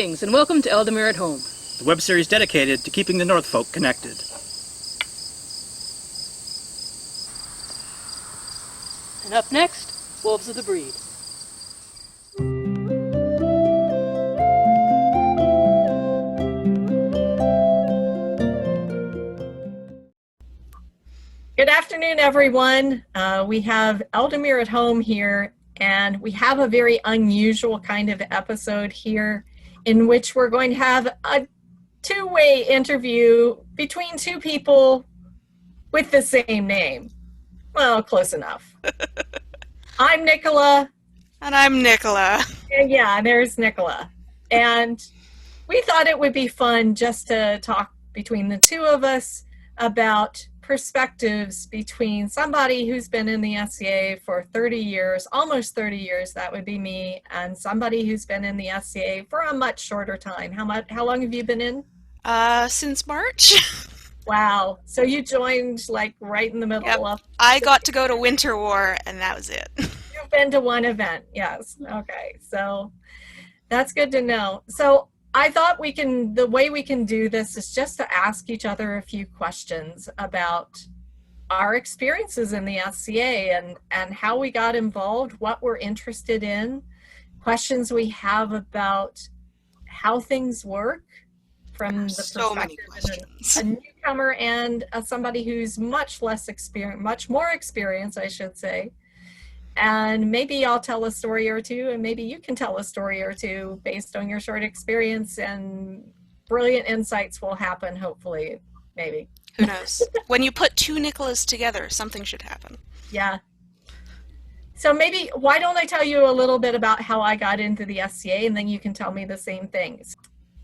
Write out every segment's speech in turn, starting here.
Greetings and welcome to Ealdormere at Home, the web series dedicated to keeping the Northfolk connected. And up next, Wolves of the Breed. Good afternoon, everyone. We have Ealdormere at Home here, and we have a very unusual kind of episode here in which we're going to have a two-way interview between two people with the same name. Well, close enough. I'm Nicola. And I'm Nicola. And yeah, there's Nicola. And we thought it would be fun just to talk between the two of us about perspectives between somebody who's been in the SCA for 30 years, almost 30 years, that would be me, and somebody who's been in the SCA for a much shorter time. How long have you been in? Since March. Wow. So you joined like right in the middle of... I got to go to Winter War, and that was it. You've been to one event, yes. Okay, so that's good to know. So I thought the way we can do this is just to ask each other a few questions about our experiences in the SCA and how we got involved, what we're interested in, questions we have about how things work from the perspective of a newcomer and somebody who's much less experienced, much more experienced, I should say. And maybe I'll tell a story or two, and maybe you can tell a story or two based on your short experience, and brilliant insights will happen, hopefully, maybe. Who knows? When you put two Nicolas together, something should happen. Yeah. So maybe, why don't I tell you a little bit about how I got into the SCA, and then you can tell me the same things.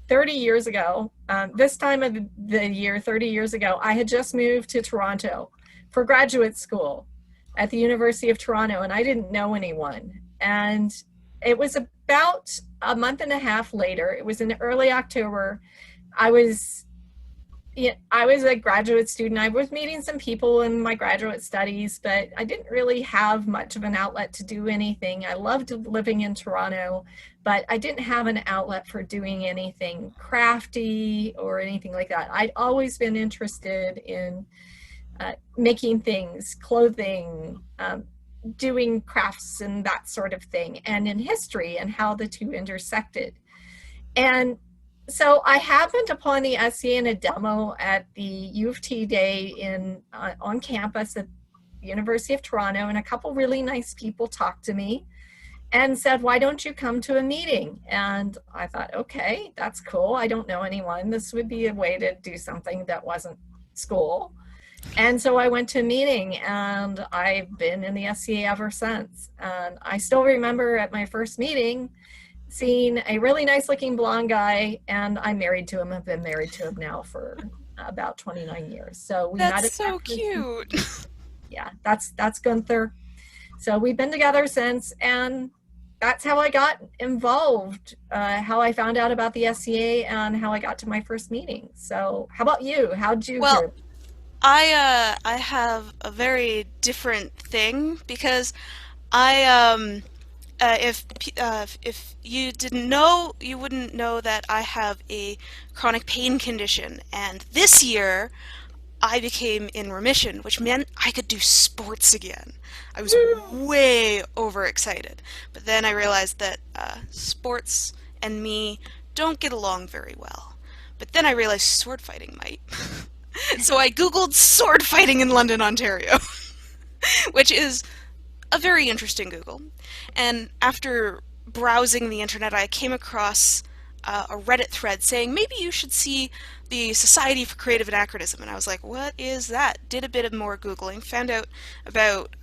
30 years ago, this time of the year, 30 years ago, I had just moved to Toronto for graduate school at the University of Toronto, and I didn't know anyone. And it was about a month and a half later, it was in early October, I was a graduate student. I was meeting some people in my graduate studies, but I didn't really have much of an outlet to do anything. I loved living in Toronto, but I didn't have an outlet for doing anything crafty or anything like that. I'd always been interested in making things, clothing, doing crafts and that sort of thing, and in history and how the two intersected. And so I happened upon the SCA in a demo at the U of T day on campus at the University of Toronto, and a couple really nice people talked to me and said, why don't you come to a meeting? And I thought, okay, that's cool. I don't know anyone. This would be a way to do something that wasn't school. And so I went to a meeting, and I've been in the SCA ever since. And I still remember at my first meeting seeing a really nice looking blonde guy, and I'm married to him. I've been married to him now for about 29 years. So we met. That's so cute. Yeah, that's Gunther. So we've been together since, and that's how I got involved, how I found out about the SCA and how I got to my first meeting. So how about you? How'd you hear? I have a very different thing, because I if you didn't know, you wouldn't know that I have a chronic pain condition, and this year I became in remission, which meant I could do sports again. I was way overexcited, but then I realized that sports and me don't get along very well. But then I realized sword fighting might. So I googled sword fighting in London, Ontario, which is a very interesting Google. And after browsing the internet, I came across a Reddit thread saying, maybe you should see the Society for Creative Anachronism. And I was like, what is that? Did a bit of more Googling, found out about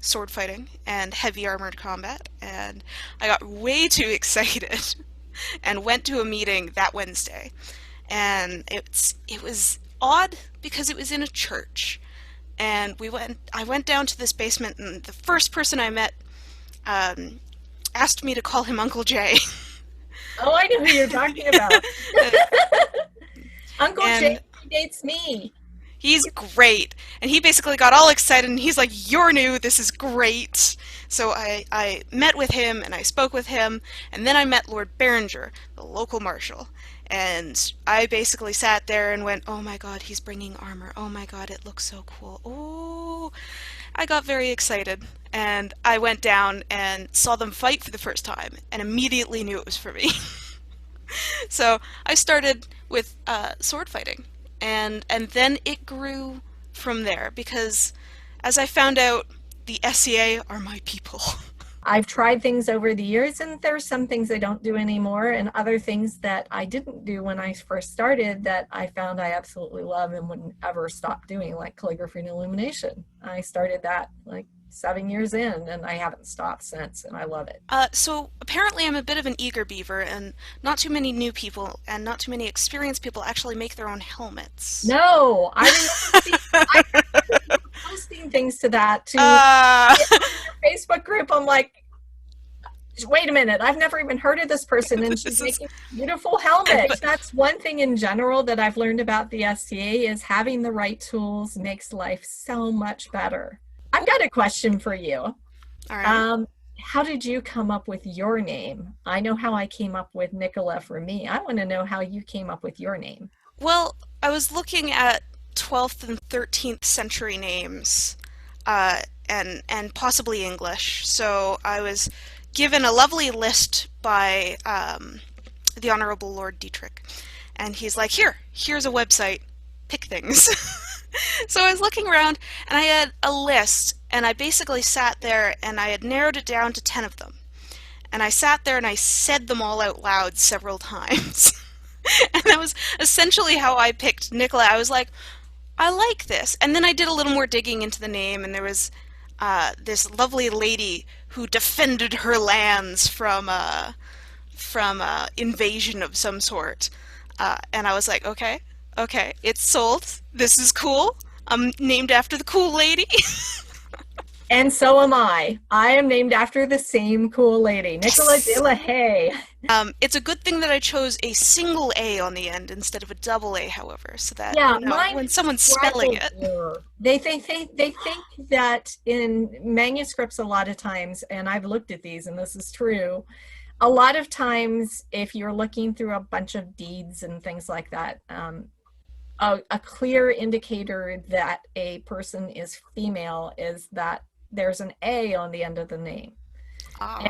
sword fighting and heavy armored combat, and I got way too excited and went to a meeting that Wednesday. And it was odd because it was in a church, and I went down to this basement, and the first person I met asked me to call him Uncle Jay. Oh, I know who you're talking about. Uncle Jay dates me. He's great. And he basically got all excited, and he's like, "You're new, this is great." So I met with him, and I spoke with him, and then I met Lord Berenger, the local marshal. And I basically sat there and went, "Oh my god, he's bringing armor. Oh my god, it looks so cool. Oh." I got very excited, and I went down and saw them fight for the first time, and immediately knew it was for me. So I started with sword fighting, and then it grew from there, because as I found out, the SCA are my people. I've tried things over the years, and there's some things I don't do anymore, and other things that I didn't do when I first started that I found I absolutely love and wouldn't ever stop doing, like calligraphy and illumination. I started that like 7 years in, and I haven't stopped since, and I love it. So apparently I'm a bit of an eager beaver, and not too many new people and not too many experienced people actually make their own helmets. No, I remember posting things to that to your Facebook group. I'm like, wait a minute, I've never even heard of this person, and she's making beautiful helmets. That's one thing in general that I've learned about the SCA is having the right tools makes life so much better. I've got a question for you. All right. How did you come up with your name? I know how I came up with Nicola for me. I want to know how you came up with your name. Well, I was looking at 12th and 13th century names, and possibly English. So I was given a lovely list by the Honorable Lord Dietrich, and he's like, here's a website, pick things. So I was looking around, and I had a list, and I basically sat there, and I had narrowed it down to 10 of them. And I sat there, and I said them all out loud several times. And that was essentially how I picked Nicola. I was like, I like this. And then I did a little more digging into the name, and there was this lovely lady who defended her lands from invasion of some sort. And I was like, okay, it's sold. This is cool. I'm named after the cool lady. And so am I. I am named after the same cool lady, Nicola de la Haye. It's a good thing that I chose a single A on the end instead of a double A, however, so that when someone's spelling it. They think that in manuscripts a lot of times, and I've looked at these and this is true, a lot of times if you're looking through a bunch of deeds and things like that, a clear indicator that a person is female is that there's an A on the end of the name.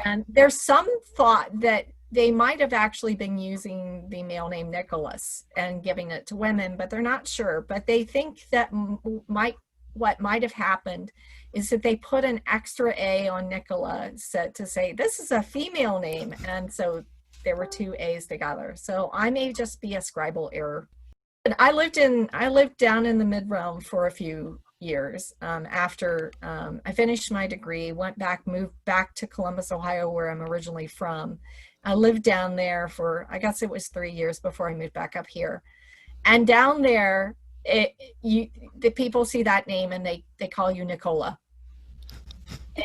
And there's some thought that they might have actually been using the male name Nicholas and giving it to women, but they're not sure. But they think that what might have happened is that they put an extra A on Nicola to say, this is a female name. And so there were two A's together. So I may just be a scribal error. I lived down in the mid-realm for a few years after I finished my degree, moved back to Columbus, Ohio, where I'm originally from. I lived down there for, I guess it was 3 years before I moved back up here. And down there, the people see that name and they call you Nicola.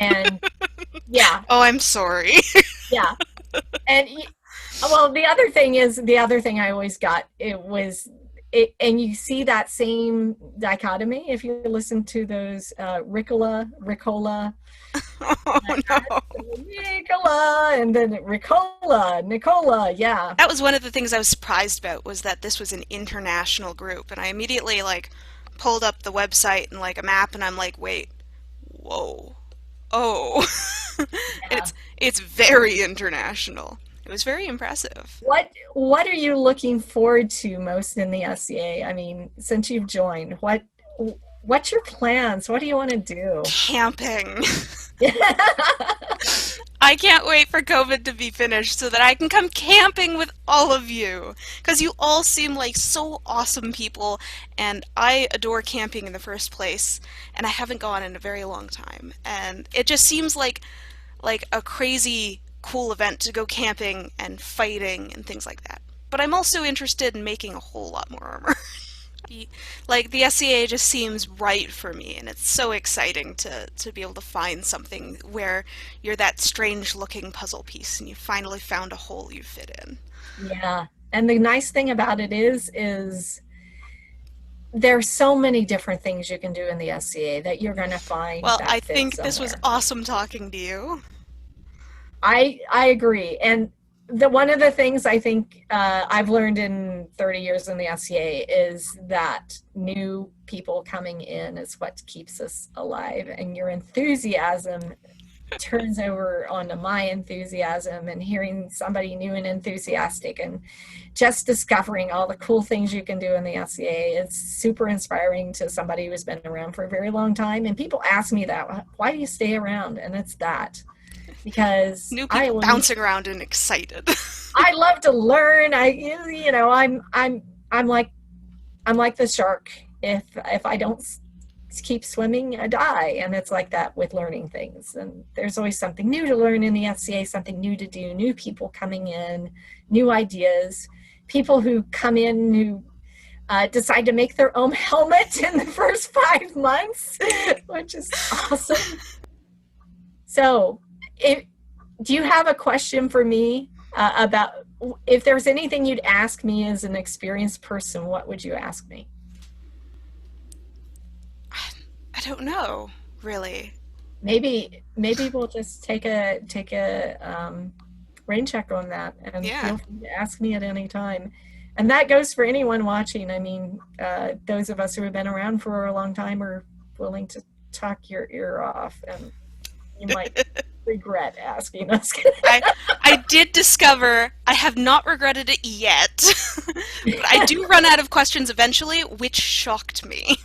And yeah. Oh, I'm sorry. Yeah. And well, the other thing I always got, and you see that same dichotomy if you listen to those Ricola, oh no, Nicola, and then Ricola, Nicola, yeah. That was one of the things I was surprised about, was that this was an international group, and I immediately pulled up the website and a map, and I'm like, wait, whoa, oh, yeah. It's very international. It was very impressive. What are you looking forward to most in the SCA? I mean, since you've joined, what's your plans? What do you want to do? Camping. I can't wait for COVID to be finished so that I can come camping with all of you, because you all seem like so awesome people, and I adore camping in the first place, and I haven't gone in a very long time, and it just seems like a crazy cool event to go camping and fighting and things like that. But I'm also interested in making a whole lot more armor. The SCA just seems right for me, and it's so exciting to be able to find something where you're that strange looking puzzle piece and you finally found a hole you fit in. Yeah, and the nice thing about it is there's so many different things you can do in the SCA that you're going to find. Well, that I fits think this was somewhere. awesome talking to you. I agree. And one of the things I think I've learned in 30 years in the SCA is that new people coming in is what keeps us alive. And your enthusiasm turns over onto my enthusiasm, and hearing somebody new and enthusiastic and just discovering all the cool things you can do in the SCA is super inspiring to somebody who's been around for a very long time. And people ask me that, why do you stay around? And it's that, because New people bouncing around and excited. I love to learn. I'm like the shark. If I don't keep swimming, I die. And it's like that with learning things. And there's always something new to learn in the FCA, something new to do, new people coming in, new ideas, people who come in who decide to make their own helmet in the first 5 months, which is awesome. So do you have a question for me about, if there's anything you'd ask me as an experienced person, what would you ask me? I don't know, really. Maybe we'll just take a rain check on that, and feel free to ask me at any time. And that goes for anyone watching. I mean, those of us who have been around for a long time are willing to talk your ear off, and you might regret asking us. I did discover I have not regretted it yet, but I do run out of questions eventually, which shocked me.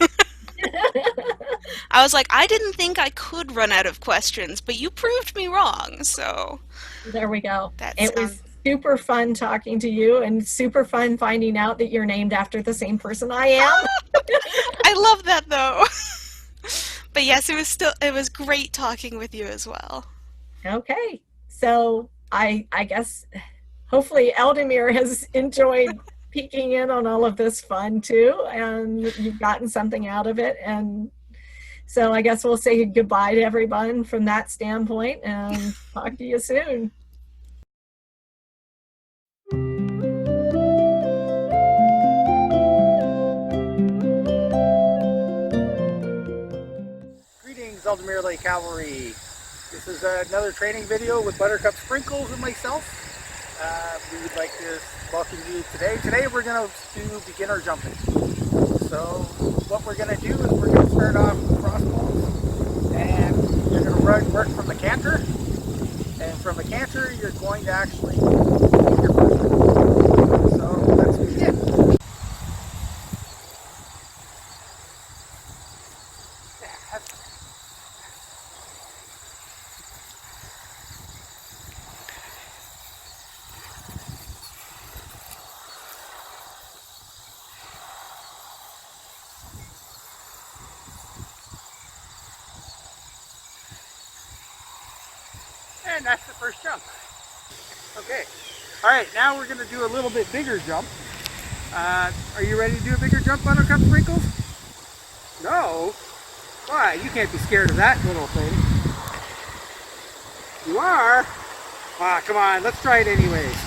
I was like, I didn't think I could run out of questions, but you proved me wrong, so... There we go. It was super fun talking to you, and super fun finding out that you're named after the same person I am. I love that, though. But yes, it was great talking with you as well. Okay. So I guess hopefully Ealdormere has enjoyed peeking in on all of this fun too, and you've gotten something out of it. And so I guess we'll say goodbye to everyone from that standpoint, and talk to you soon. Greetings, Ealdormere Cavalry. This is another training video with Buttercup Sprinkles and myself. We would like to welcome you today. Today we're going to do beginner jumping. So what we're going to do is we're going to start off with crossbows, and you're going to work from the canter. And from the canter, you're going to actually make your first jump. So let's begin. And that's the first jump. Okay. All right, now we're going to do a little bit bigger jump. Are you ready to do a bigger jump, Buttercup Sprinkles? No? Why? You can't be scared of that little thing. You are? Ah, come on, let's try it anyways.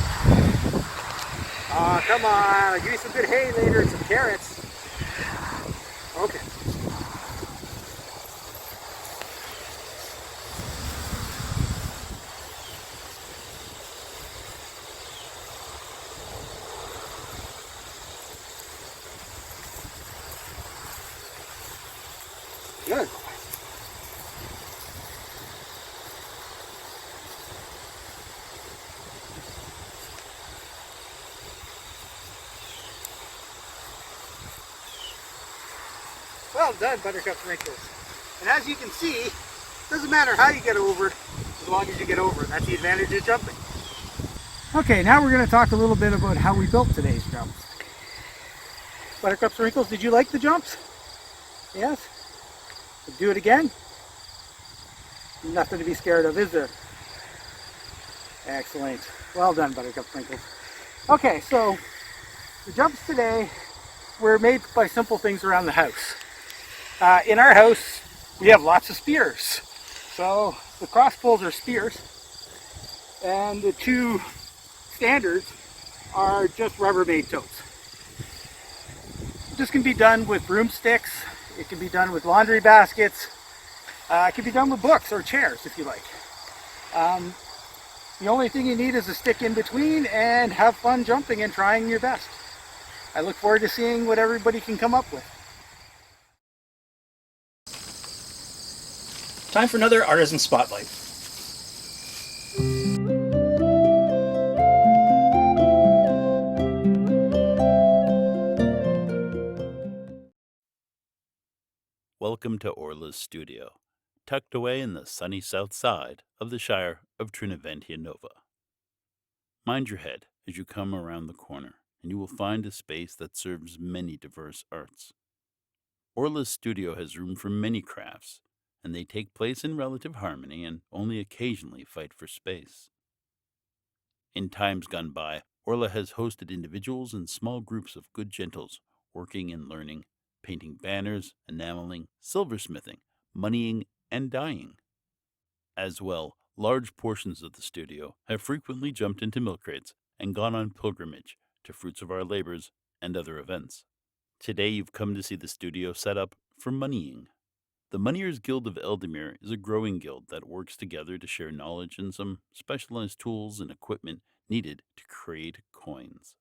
Ah, come on, I'll give you some good hay later and some carrots. Okay. Good. Well done, Buttercup Sprinkles. And as you can see, it doesn't matter how you get over it, as long as you get over it. That's the advantage of jumping. Okay, now we're going to talk a little bit about how we built today's jumps. Buttercup Sprinkles, did you like the jumps? Yes? Do it again? Nothing to be scared of, is there? Excellent. Well done, Buttercup Sprinkles. Okay, so the jumps today were made by simple things around the house. In our house, we have lots of spears. So the cross poles are spears, and the two standards are just Rubbermaid totes. This can be done with broomsticks, it can be done with laundry baskets, it can be done with books or chairs if you like. The only thing you need is a stick in between and have fun jumping and trying your best. I look forward to seeing what everybody can come up with. Time for another Artisan Spotlight. Welcome to Orla's studio, tucked away in the sunny south side of the Shire of Trinaventia Nova. Mind your head as you come around the corner, and you will find a space that serves many diverse arts. Orla's studio has room for many crafts, and they take place in relative harmony and only occasionally fight for space. In times gone by, Orla has hosted individuals and small groups of good gentles working and learning, painting banners, enameling, silversmithing, moneying, and dyeing. As well, large portions of the studio have frequently jumped into milk crates and gone on pilgrimage to fruits of our labors and other events. Today you've come to see the studio set up for moneying. The Moneyers Guild of Ealdormere is a growing guild that works together to share knowledge and some specialized tools and equipment needed to create coins.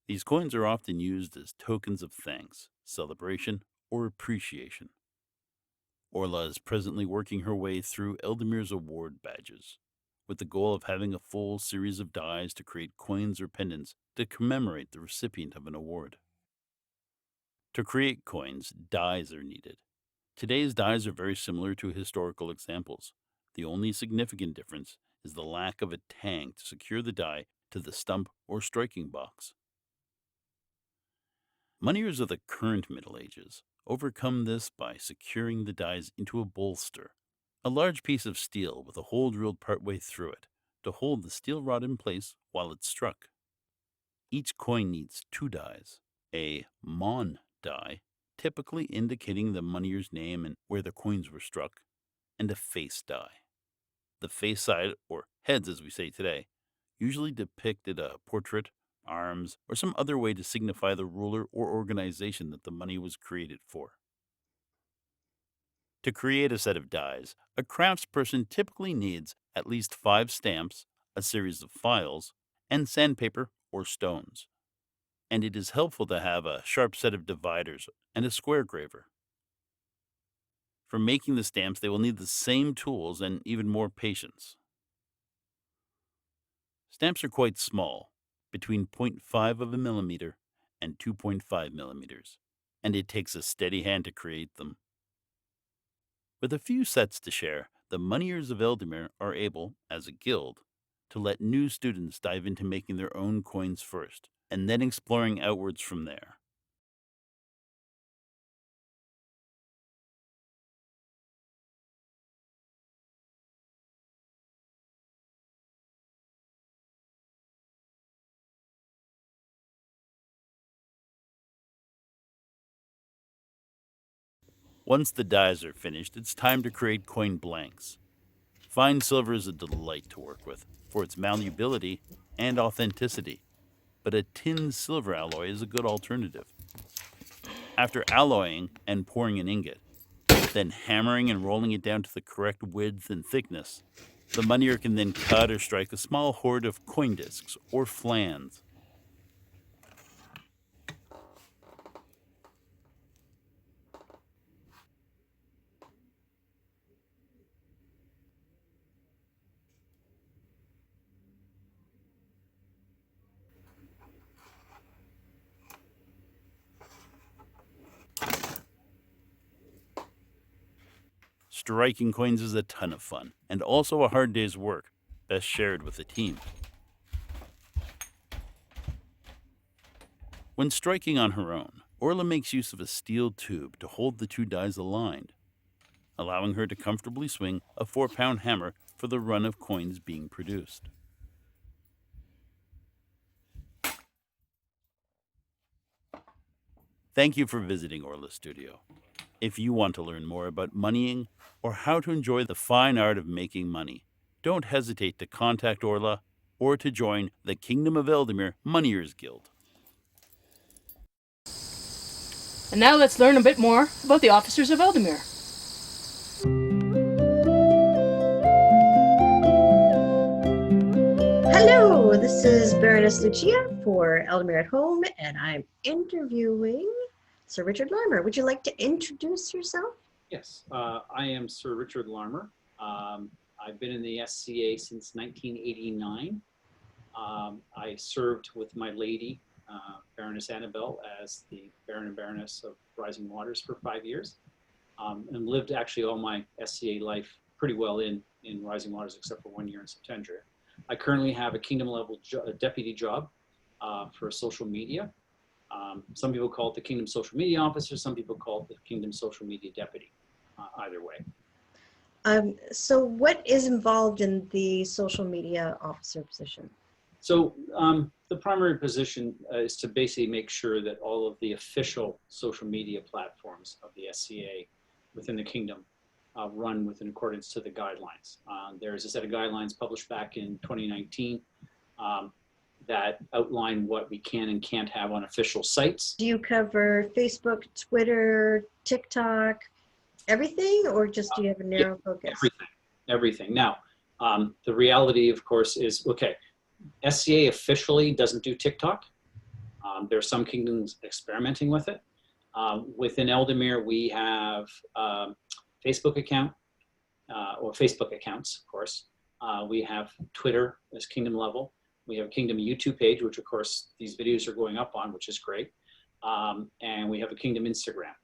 These coins are often used as tokens of thanks, celebration, or appreciation. Orla is presently working her way through Ealdormere's award badges, with the goal of having a full series of dies to create coins or pendants to commemorate the recipient of an award. To create coins, dies are needed. Today's dies are very similar to historical examples. The only significant difference is the lack of a tang to secure the die to the stump or striking box. Moneyers of the current Middle Ages overcome this by securing the dies into a bolster, a large piece of steel with a hole drilled partway through it to hold the steel rod in place while it's struck. Each coin needs two dies, a mon die, typically indicating the moneyer's name and where the coins were struck, and a face die. The face side, or heads as we say today, usually depicted a portrait, arms, or some other way to signify the ruler or organization that the money was created for. To create a set of dies, a craftsperson typically needs at least 5 stamps, a series of files, and sandpaper or stones. And it is helpful to have a sharp set of dividers and a square graver. For making the stamps, they will need the same tools and even more patience. Stamps are quite small, between 0.5 of a millimeter and 2.5 millimeters, and it takes a steady hand to create them. With a few sets to share, the Moneyers of Ealdormere are able, as a guild, to let new students dive into making their own coins first, and then exploring outwards from there. Once the dies are finished, it's time to create coin blanks. Fine silver is a delight to work with for its malleability and authenticity, but a tin silver alloy is a good alternative. After alloying and pouring an ingot, then hammering and rolling it down to the correct width and thickness, the moneyer can then cut or strike a small hoard of coin discs or flans. Striking coins is a ton of fun, and also a hard day's work, best shared with a team. When striking on her own, Orla makes use of a steel tube to hold the two dies aligned, allowing her to comfortably swing a 4-pound hammer for the run of coins being produced. Thank you for visiting Orla's studio. If you want to learn more about moneying or how to enjoy the fine art of making money, don't hesitate to contact Orla or to join the Kingdom of Ealdormere Moneyers Guild. And now let's learn a bit more about the officers of Ealdormere. Hello, this is Baroness Lucia for Ealdormere at Home, and I'm interviewing Sir Richard Larmer. Would you like to introduce yourself? Yes, I am Sir Richard Larmer. I've been in the SCA since 1989. I served with my lady, Baroness Annabelle, as the Baron and Baroness of Rising Waters for 5 years, and lived actually all my SCA life pretty well in Rising Waters, except for 1 year in September. I currently have a kingdom level deputy job for social media. Some people call it the Kingdom Social Media Officer, some people call it the Kingdom Social Media Deputy, either way. So what is involved in the social media officer position? So the primary position is to basically make sure that all of the official social media platforms of the SCA within the kingdom run within accordance to the guidelines. There's a set of guidelines published back in 2019 that outline what we can and can't have on official sites. Do you cover Facebook, Twitter, TikTok, everything, or just do you have a narrow focus? Everything. Now, the reality, of course, is, okay, SCA officially doesn't do TikTok. There are some kingdoms experimenting with it. Within Ealdormere, we have Facebook account, or Facebook accounts, of course. We have Twitter as kingdom level. We have a kingdom YouTube page, which of course these videos are going up on, which is great. And we have a kingdom Instagram.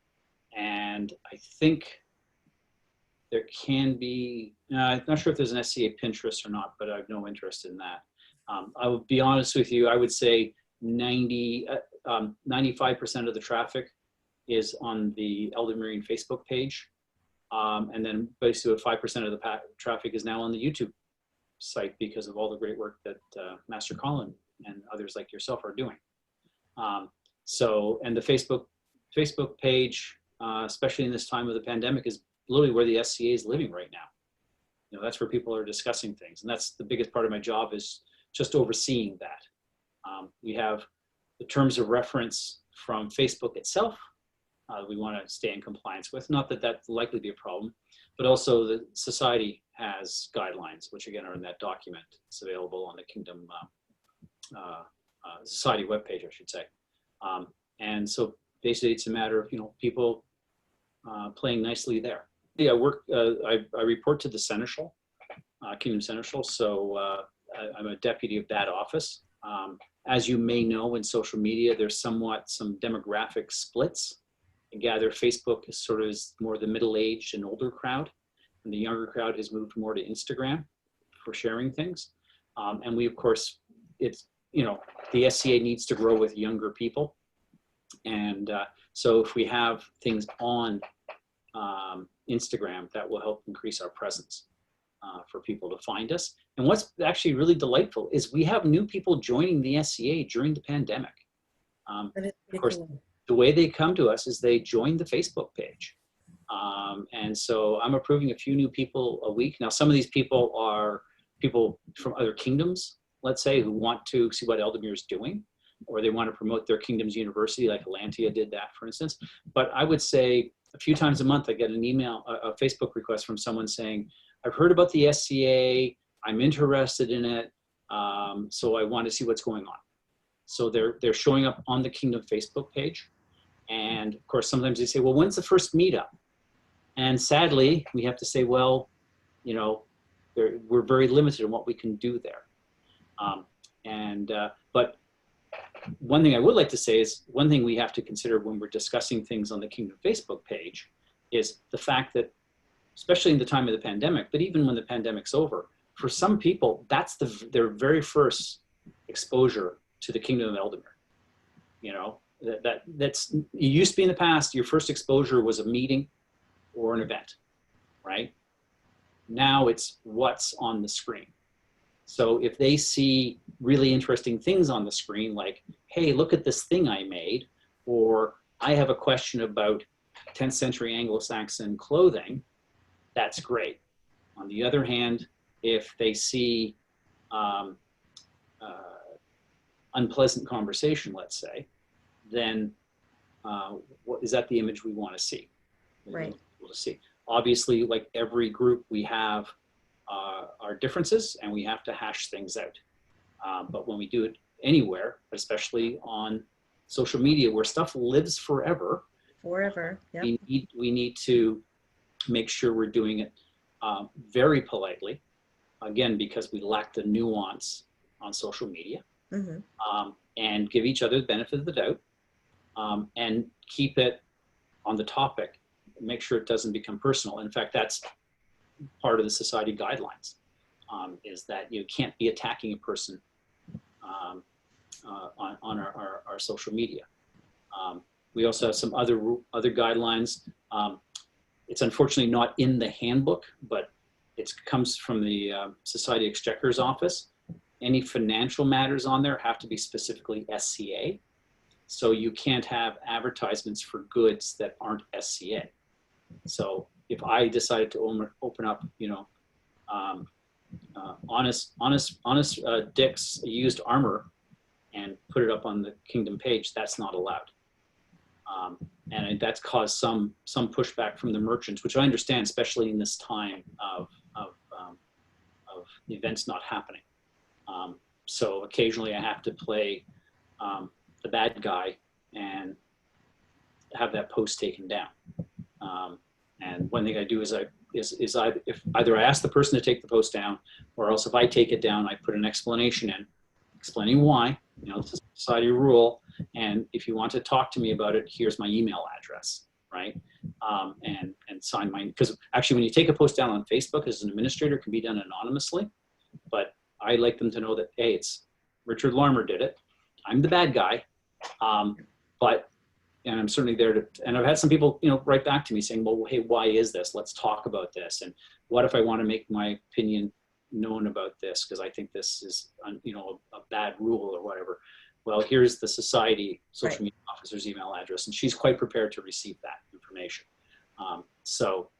And I think there can be, I'm not sure if there's an SCA Pinterest or not, but I have no interest in that. I will be honest with you, I would say 95% of the traffic is on the Ealdormere Facebook page. And then basically 5% of the traffic is now on the YouTube site because of all the great work that Master Colin and others like yourself are doing. And the Facebook page, especially in this time of the pandemic, is literally where the SCA is living right now. You know, that's where people are discussing things. And that's the biggest part of my job, is just overseeing that. We have the terms of reference from Facebook itself. We want to stay in compliance with. Not that that's likely to be a problem, but also the society has guidelines, which again are in that document. It's available on the Kingdom Society webpage, I should say. And so basically it's a matter of, people playing nicely there. Yeah, I report to the Seneschal, Kingdom Seneschal, so I'm a deputy of that office. As you may know, in social media, there's some demographic splits. I gather Facebook is sort of more the middle-aged and older crowd, and the younger crowd has moved more to Instagram for sharing things. And we, of course, the SCA needs to grow with younger people. And so if we have things on Instagram, that will help increase our presence for people to find us. And what's actually really delightful is we have new people joining the SCA during the pandemic. Of course, the way they come to us is they join the Facebook page. And so I'm approving a few new people a week. Now, some of these people are people from other kingdoms, let's say, who want to see what Ealdormere is doing, or they want to promote their kingdom's university, like Atlantia did that, for instance. But I would say a few times a month, I get an email, a Facebook request from someone saying, I've heard about the SCA, I'm interested in it, so I want to see what's going on. So they're showing up on the Kingdom Facebook page. And of course, sometimes they say, well, when's the first meetup? And sadly, we have to say, well, we're very limited in what we can do there. But one thing I would like to say is, one thing we have to consider when we're discussing things on the Kingdom Facebook page is the fact that, especially in the time of the pandemic, but even when the pandemic's over, for some people, that's their very first exposure to the Kingdom of Ealdormere. It used to be in the past, your first exposure was a meeting or an event, right? Now it's what's on the screen. So if they see really interesting things on the screen, like, hey, look at this thing I made, or I have a question about 10th century Anglo-Saxon clothing, that's great. On the other hand, if they see unpleasant conversation, let's say, then is that the image we want to see? Right. To see. Obviously, like every group, we have our differences, and we have to hash things out. But when we do it anywhere, especially on social media where stuff lives forever, Yep. we need to make sure we're doing it very politely, again, because we lack the nuance on social media, and give each other the benefit of the doubt, and keep it on the topic, make sure it doesn't become personal. In fact, that's part of the society guidelines, is that you can't be attacking a person on our social media. We also have some other guidelines. It's unfortunately not in the handbook, but it comes from the Society Exchequer's office. Any financial matters on there have to be specifically SCA. So you can't have advertisements for goods that aren't SCA. So if I decided to open up, honest Dick's used armor and put it up on the Kingdom page, that's not allowed. And that's caused some pushback from the merchants, which I understand, especially in this time of events not happening. So occasionally I have to play the bad guy and have that post taken down. And one thing I do is either I ask the person to take the post down, or else if I take it down, I put an explanation in, explaining why. It's a society rule, and if you want to talk to me about it, here's my email address, right? And sign mine, because actually when you take a post down on Facebook as an administrator, it can be done anonymously, but I like them to know that, hey, it's Richard Larmer did it. I'm the bad guy, and I'm certainly there to, and I've had some people, write back to me saying, well, hey, why is this? Let's talk about this. And what if I want to make my opinion known about this? Because I think this is, a bad rule or whatever. Well, here's the society social media officer's email address, and she's quite prepared to receive that information. So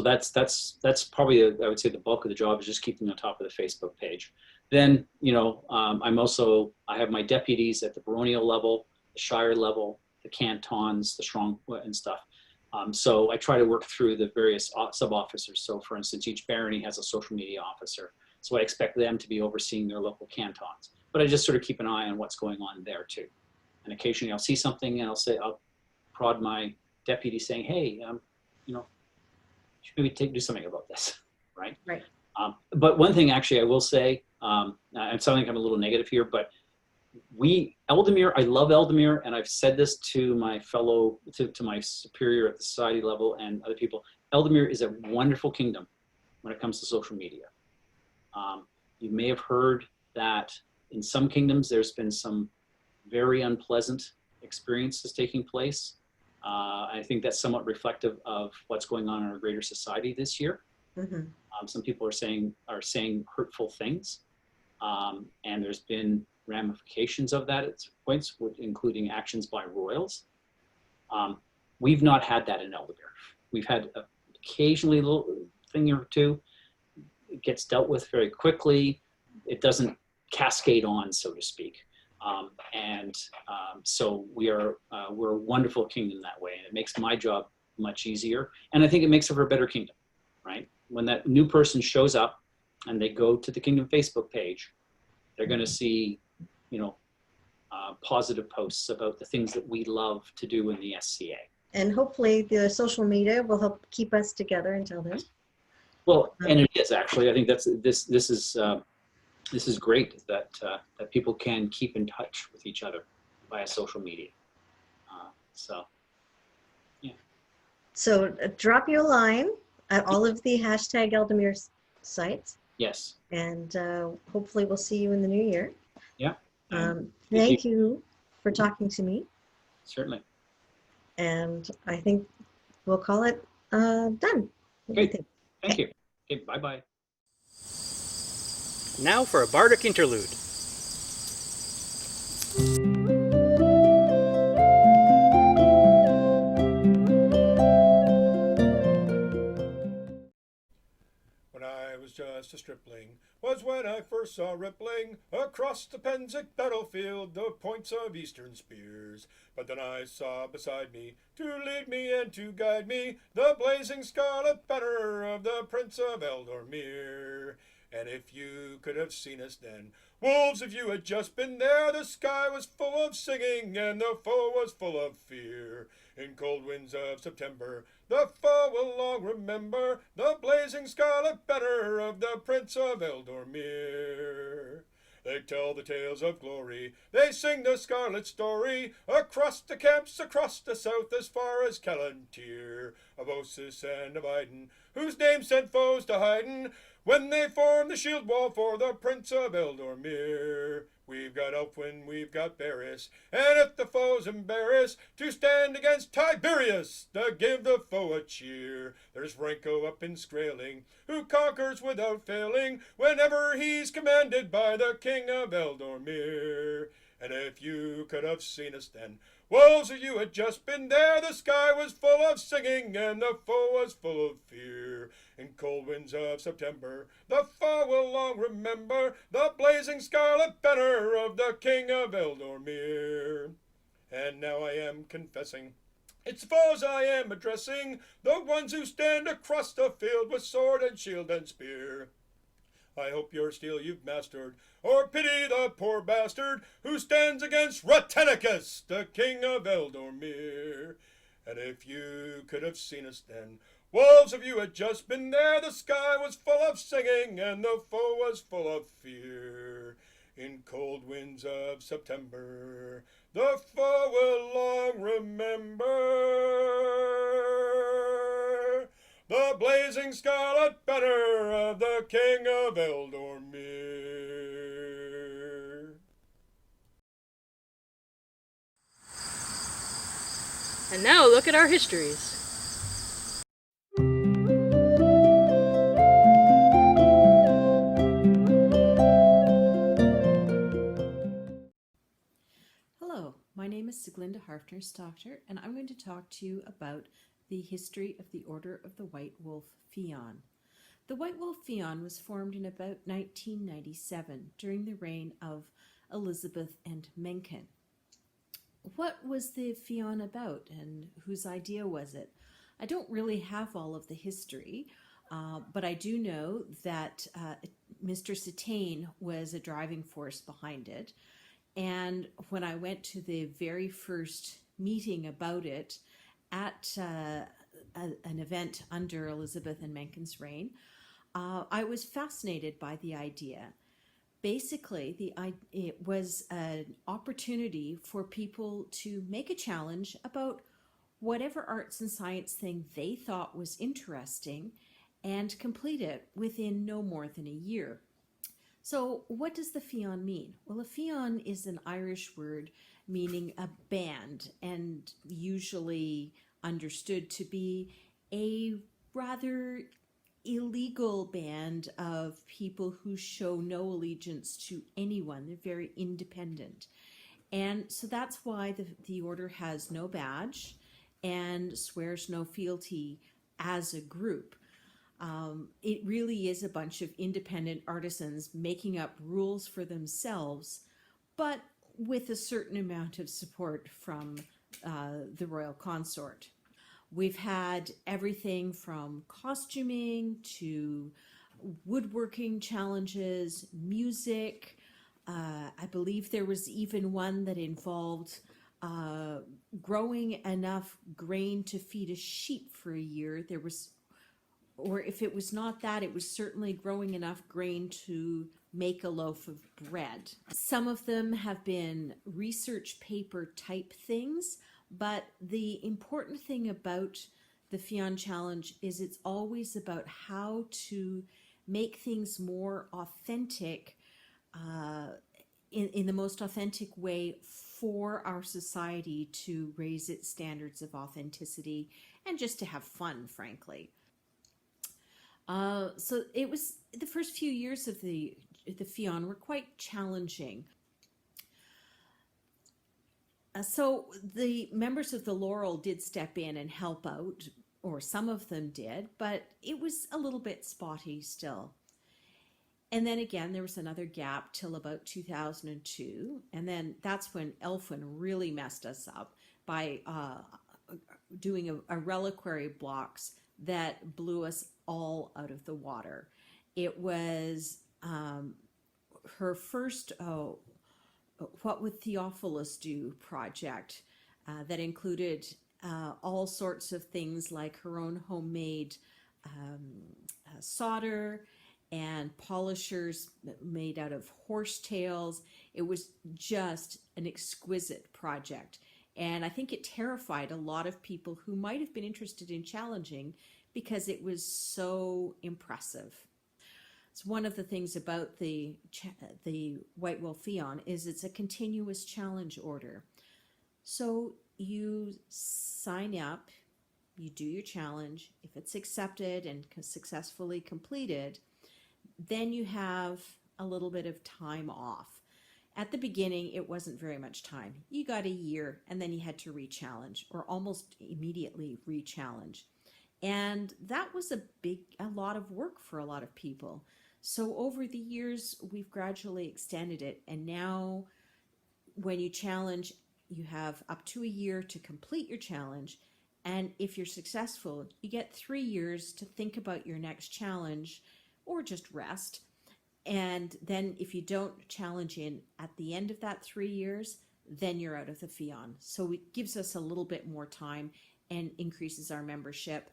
that's probably, I would say, the bulk of the job is just keeping on top of the Facebook page. Then, I have my deputies at the baronial level, the shire level, the cantons, the strong and stuff. So I try to work through the various sub-officers. So for instance, each barony has a social media officer. So I expect them to be overseeing their local cantons. But I just sort of keep an eye on what's going on there too. And occasionally I'll see something and I'll prod my deputy saying, hey, you should maybe do something about this, right? Right. But one thing actually I will say, I'm sounding like I'm a little negative here, but Ealdormere, I love Ealdormere, and I've said this to my to my superior at the society level and other people. Ealdormere is a wonderful kingdom when it comes to social media. You may have heard that in some kingdoms there's been some very unpleasant experiences taking place. I think that's somewhat reflective of what's going on in our greater society this year. Some people are saying hurtful things, and there's been ramifications of that at points, including actions by royals. We've not had that in Ealdormere. We've had occasionally a little thing or two. It gets dealt with very quickly. It doesn't cascade on, so to speak. So we're a wonderful kingdom that way, and it makes my job much easier. And I think it makes it for a better kingdom, right? When that new person shows up and they go to the Kingdom Facebook page, they're going to see, positive posts about the things that we love to do in the SCA. And hopefully the social media will help keep us together until then. Well, and it is actually. I think this is great that people can keep in touch with each other via social media. So drop you a line at all of the hashtag Ealdormere sites. Yes. And hopefully we'll see you in the new year. Yeah. Thank you for talking to me. Certainly. And I think we'll call it done. Great. Thank you. Okay, bye-bye. Now for a Bardic interlude. When I was just a stripling, was when I first saw rippling across the Penzic battlefield the points of eastern spears. But then I saw beside me, to lead me and to guide me, the blazing scarlet banner of the Prince of Ealdormere. And if you could have seen us then, wolves, if you had just been there, the sky was full of singing and the foe was full of fear. In cold winds of September, the foe will long remember the blazing scarlet banner of the Prince of Ealdormere. They tell the tales of glory, they sing the scarlet story, across the camps, across the south, as far as Callantyre, of Osis and of Iden, whose names sent foes to hiding, when they formed the shield wall for the Prince of Ealdormere. We've got Atwyll, we've got Barris, and if the foe's embarrassed, to stand against Tiberius, to give the foe a cheer. There's Franco up in Skraeling, who conquers without failing, whenever he's commanded by the King of Ealdormere. And if you could have seen us then, wolves, if you had just been there, the sky was full of singing and the foe was full of fear. In cold winds of September, the foe will long remember the blazing scarlet banner of the King of Ealdormere. And now I am confessing, it's foes I am addressing, the ones who stand across the field with sword and shield and spear. I hope your steel you've mastered, or pity the poor bastard who stands against Brittanicus, the King of Ealdormere. And if you could have seen us then, wolves, if you had just been there, the sky was full of singing and the foe was full of fear. In cold winds of September, the foe will long remember the blazing scarlet banner of the King of Ealdormere. And now look at our histories. Hello, my name is Siglinde Harfnerstochter, and I'm going to talk to you about the history of the Order of the White Wolf Fian. The White Wolf Fian was formed in about 1997 during the reign of Elizabeth and Mencken. What was the Fian about and whose idea was it? I don't really have all of the history, but I do know that Mr. Satane was a driving force behind it. And when I went to the very first meeting about it at an event under Elizabeth and Mencken's reign, I was fascinated by the idea. Basically, it was an opportunity for people to make a challenge about whatever arts and science thing they thought was interesting and complete it within no more than a year. So what does the Fian mean? Well, a Fian is an Irish word meaning a band, and usually understood to be a rather illegal band of people who show no allegiance to anyone. They're very independent. And so that's why the order has no badge and swears no fealty as a group. It really is a bunch of independent artisans making up rules for themselves, but with a certain amount of support from the royal consort. We've had everything from costuming to woodworking challenges, music. I believe there was even one that involved growing enough grain to feed a sheep for a year. There was, or if it was not that, it was certainly growing enough grain to make a loaf of bread. Some of them have been research paper type things, but the important thing about the Fian Challenge is it's always about how to make things more authentic, in the most authentic way for our society, to raise its standards of authenticity and just to have fun, frankly. So it was, the first few years of the Fian were quite challenging. So the members of the Laurel did step in and help out, or some of them did, but it was a little bit spotty still. And then again, there was another gap till about 2002. And then that's when Elfwin really messed us up by doing a reliquary blocks that blew us all out of the water. It was her first What Would Theophilus Do project that included all sorts of things like her own homemade solder and polishers made out of horse tails. It was just an exquisite project. And I think it terrified a lot of people who might have been interested in challenging because it was so impressive. It's one of the things about the White Wolf Fian is it's a continuous challenge order. So you sign up, you do your challenge. If it's accepted and successfully completed, then you have a little bit of time off. At the beginning, it wasn't very much time. You got a year and then you had to re-challenge or almost immediately re-challenge. And that was a lot of work for a lot of people. So over the years, we've gradually extended it. And now when you challenge, you have up to a year to complete your challenge. And if you're successful, you get 3 years to think about your next challenge or just rest. And then if you don't challenge in at the end of that 3 years, then you're out of the Fian. So it gives us a little bit more time and increases our membership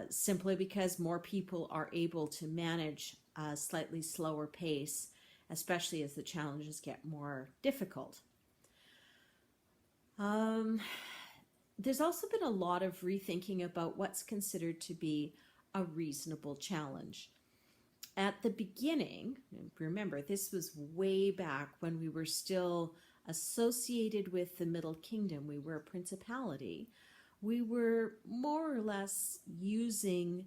simply because more people are able to manage a slightly slower pace, especially as the challenges get more difficult. There's also been a lot of rethinking about what's considered to be a reasonable challenge. At the beginning, remember, this was way back when we were still associated with the Middle Kingdom. We were a principality. We were more or less using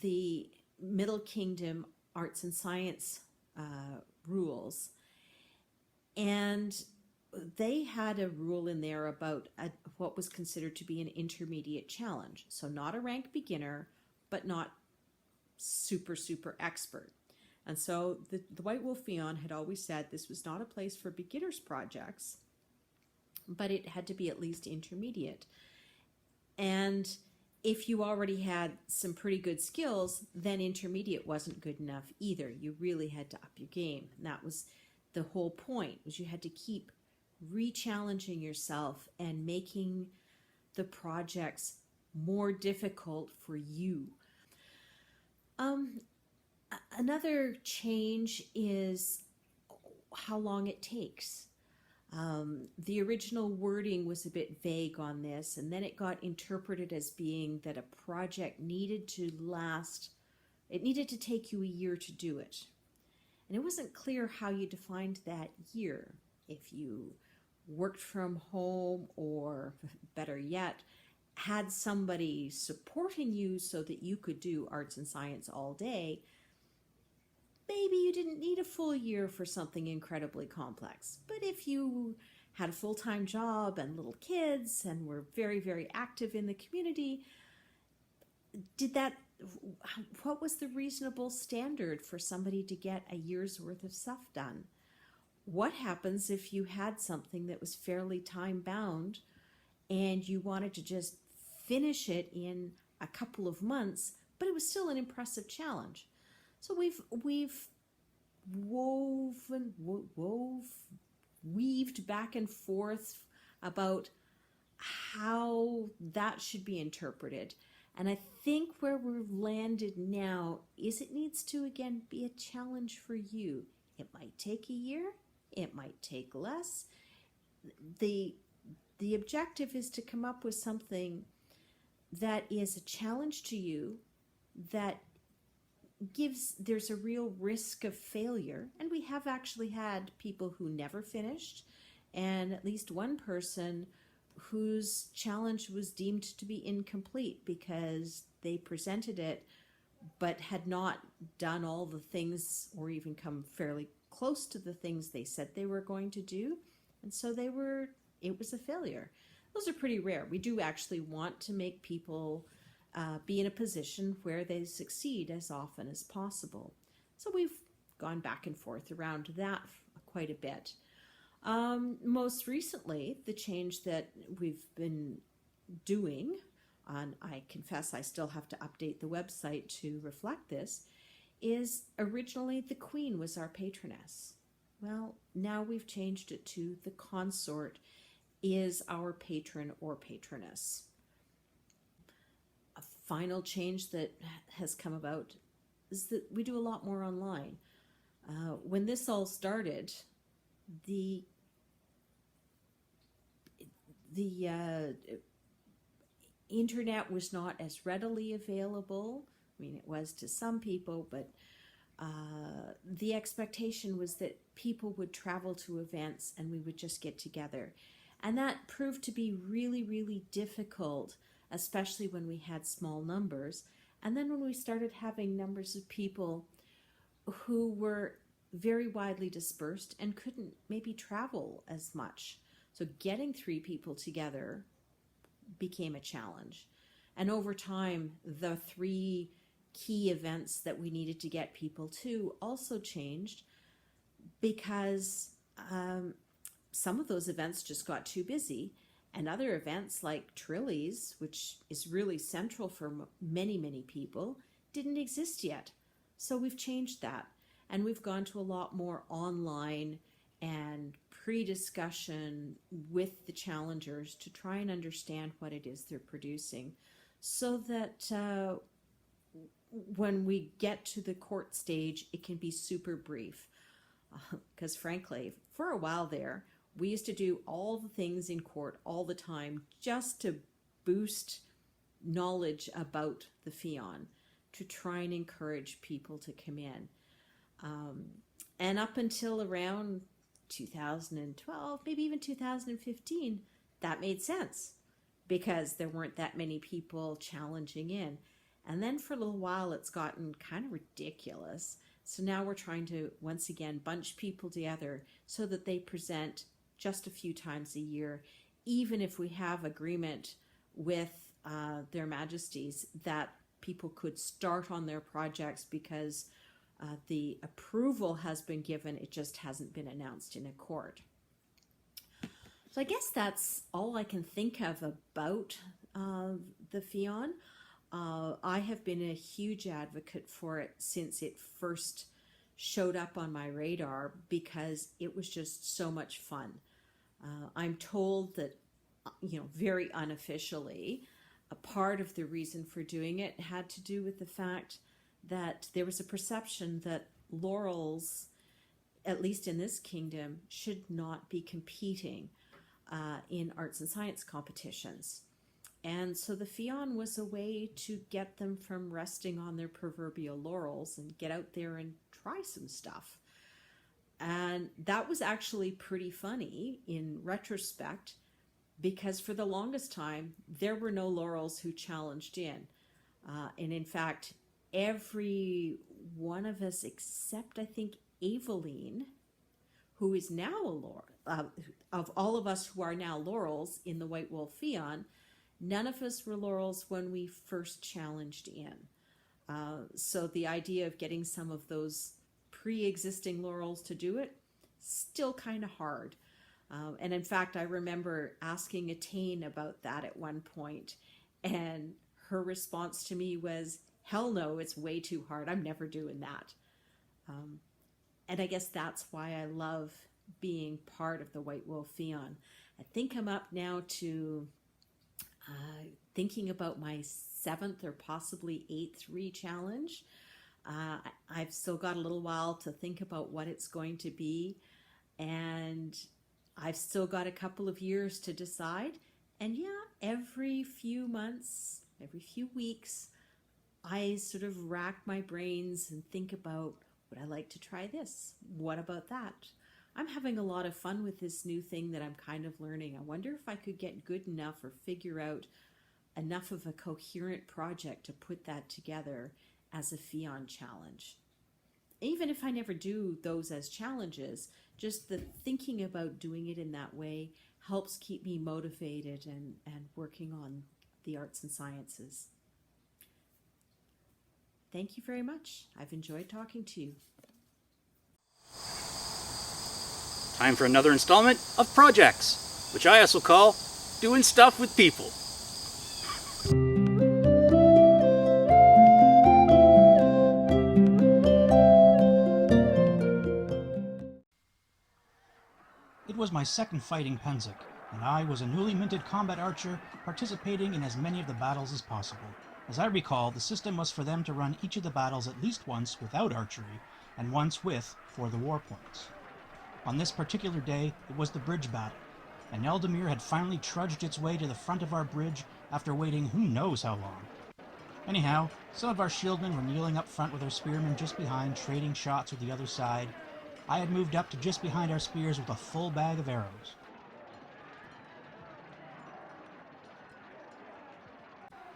the Middle Kingdom arts and science rules. And they had a rule in there about what was considered to be an intermediate challenge. So not a rank beginner, but not super expert. And so the White Wolf Fian had always said this was not a place for beginners projects, but it had to be at least intermediate. And if you already had some pretty good skills, then intermediate wasn't good enough either. You really had to up your game. And that was the whole point, was you had to keep re-challenging yourself and making the projects more difficult for you. Another change is how long it takes. The original wording was a bit vague on this, and then it got interpreted as being that a project needed to last, it needed to take you a year to do it. And it wasn't clear how you defined that year. If you worked from home, or better yet, had somebody supporting you so that you could do arts and science all day, maybe you didn't need a full year for something incredibly complex. But if you had a full-time job and little kids and were very active in the community, what was the reasonable standard for somebody to get a year's worth of stuff done? What happens if you had something that was fairly time-bound and you wanted to just finish it in a couple of months, but it was still an impressive challenge? So we've weaved back and forth about how that should be interpreted. And I think where we've landed now is it needs to, again, be a challenge for you. It might take a year. It might take less. The objective is to come up with something that is a challenge to you, that there's a real risk of failure. And we have actually had people who never finished, and at least one person whose challenge was deemed to be incomplete because they presented it but had not done all the things or even come fairly close to the things they said they were going to do. And so it was a failure. Those are pretty rare. We do actually want to make people be in a position where they succeed as often as possible. So we've gone back and forth around that quite a bit. Most recently, the change that we've been doing, and I confess I still have to update the website to reflect this, is originally the Queen was our patroness. Well, now we've changed it to the consort is our patron or patroness. A final change that has come about is that we do a lot more online. When this all started, the internet was not as readily available. I mean, it was to some people, but the expectation was that people would travel to events and we would just get together. And that proved to be really, really difficult, especially when we had small numbers. And then when we started having numbers of people who were very widely dispersed and couldn't maybe travel as much. So getting 3 people together became a challenge. And over time, the 3 key events that we needed to get people to also changed because some of those events just got too busy, and other events like Trillies, which is really central for many, many people, didn't exist yet. So we've changed that, and we've gone to a lot more online and pre-discussion with the challengers to try and understand what it is they're producing, so that when we get to the court stage, it can be super brief. Because frankly, for a while there, we used to do all the things in court all the time just to boost knowledge about the Fian, to try and encourage people to come in. And up until around 2012, maybe even 2015, that made sense because there weren't that many people challenging in. And then for a little while, it's gotten kind of ridiculous. So now we're trying to, once again, bunch people together so that they present just a few times a year, even if we have agreement with their majesties that people could start on their projects because the approval has been given, it just hasn't been announced in a court. So I guess that's all I can think of about the Fian. I have been a huge advocate for it since it first showed up on my radar because it was just so much fun. I'm told that, very unofficially, a part of the reason for doing it had to do with the fact that there was a perception that laurels, at least in this kingdom, should not be competing in arts and science competitions. And so the Fian was a way to get them from resting on their proverbial laurels and get out there and try some stuff. And that was actually pretty funny in retrospect, because for the longest time, there were no laurels who challenged in. And in fact, every one of us except, I think, Emyln, who is now a laurel, of all of us who are now laurels in the White Wolf Fian, none of us were laurels when we first challenged in. So the idea of getting some of those pre-existing laurels to do it, still kind of hard. And in fact, I remember asking Atwyll about that at one point, and her response to me was, hell no, it's way too hard. I'm never doing that. And I guess that's why I love being part of the White Wolf Fian. I think I'm up now to thinking about my 7th or possibly 8th re-challenge. I've still got a little while to think about what it's going to be, and I've still got a couple of years to decide. And yeah, every few months, every few weeks, I sort of rack my brains and think about, would I like to try this? What about that? I'm having a lot of fun with this new thing that I'm kind of learning. I wonder if I could get good enough or figure out enough of a coherent project to put that together as a Fian challenge. Even if I never do those as challenges, just the thinking about doing it in that way helps keep me motivated and working on the arts and sciences. Thank you very much. I've enjoyed talking to you. Time for another installment of Projects, which I also call Doing Stuff with People. It was my second fight in Pennsic, and I was a newly minted combat archer participating in as many of the battles as possible. As I recall, the system was for them to run each of the battles at least once without archery, and once with for the war points. On this particular day, it was the bridge battle, and Ealdormere had finally trudged its way to the front of our bridge after waiting who knows how long. Anyhow, some of our shieldmen were kneeling up front with our spearmen just behind, trading shots with the other side. I had moved up to just behind our spears with a full bag of arrows.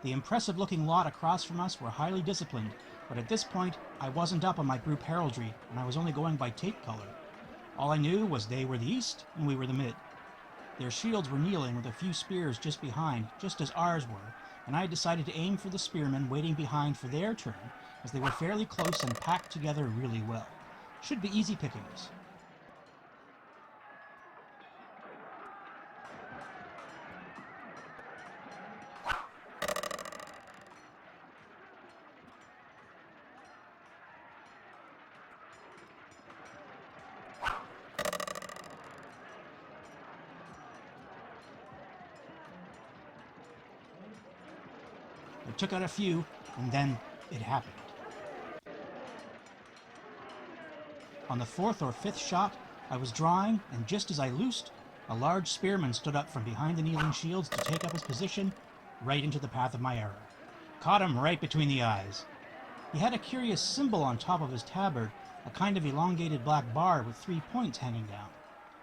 The impressive-looking lot across from us were highly disciplined, but at this point, I wasn't up on my group heraldry, and I was only going by tape color. All I knew was they were the east, and we were the mid. Their shields were kneeling with a few spears just behind, just as ours were, and I decided to aim for the spearmen waiting behind for their turn, as they were fairly close and packed together really well. Should be easy pickings. I took out a few, and then it happened. On the fourth or fifth shot, I was drawing, and just as I loosed, a large spearman stood up from behind the kneeling shields to take up his position right into the path of my arrow. Caught him right between the eyes. He had a curious symbol on top of his tabard, a kind of elongated black bar with 3 points hanging down.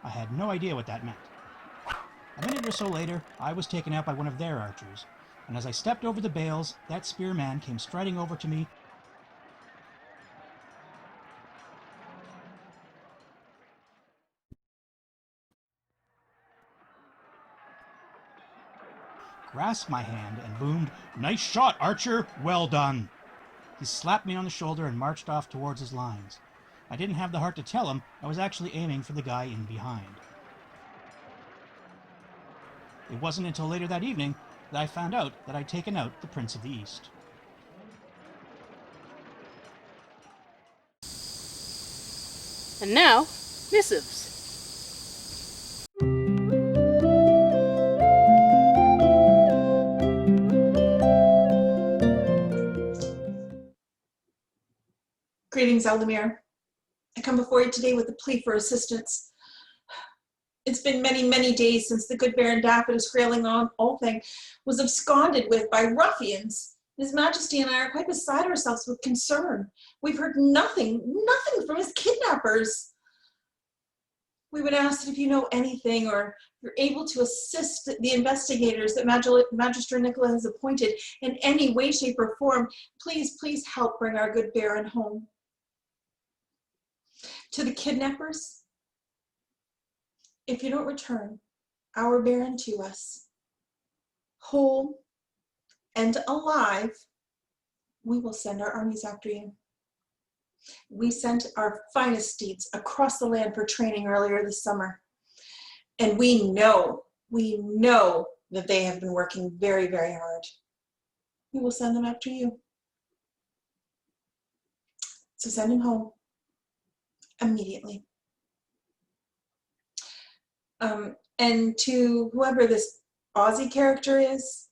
I had no idea what that meant. A minute or so later, I was taken out by one of their archers, and as I stepped over the bales, that spearman came striding over to me, grasped my hand and boomed, "Nice shot, archer! Well done!" He slapped me on the shoulder and marched off towards his lines. I didn't have the heart to tell him I was actually aiming for the guy in behind. It wasn't until later that evening that I found out that I'd taken out the Prince of the East. And now, Missives. Greetings, Ealdormere. I come before you today with a plea for assistance. It's been many, many days since the good Baron Daffod, a Grayling on Althing, was absconded with by ruffians. His Majesty and I are quite beside ourselves with concern. We've heard nothing from his kidnappers. We would ask that if you know anything or you're able to assist the investigators that Magister Nicola has appointed in any way, shape, or form, please help bring our good Baron home. To the kidnappers, if you don't return our Baron to us, whole and alive, we will send our armies after you. We sent our finest steeds across the land for training earlier this summer, and we know that they have been working very, very hard. We will send them after you. So send him home immediately. And to whoever this Aussie character is,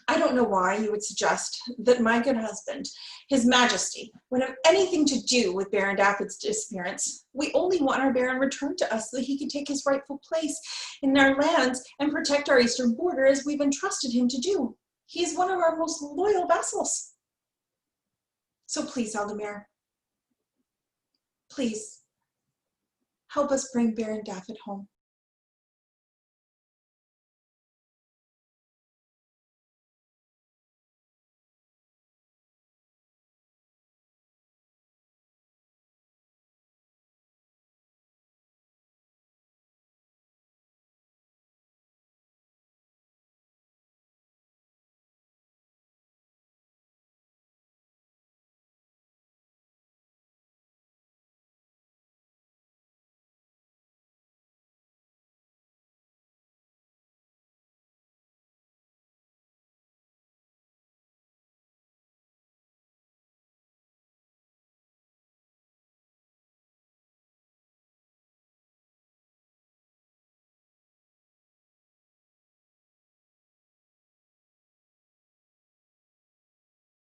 I don't know why you would suggest that my good husband, His Majesty, would have anything to do with Baron Daffod's disappearance. We only want our Baron returned to us so that he can take his rightful place in our lands and protect our eastern border as we've entrusted him to do. He is one of our most loyal vassals. So please, Ealdormere, please help us bring Baron Daffod home.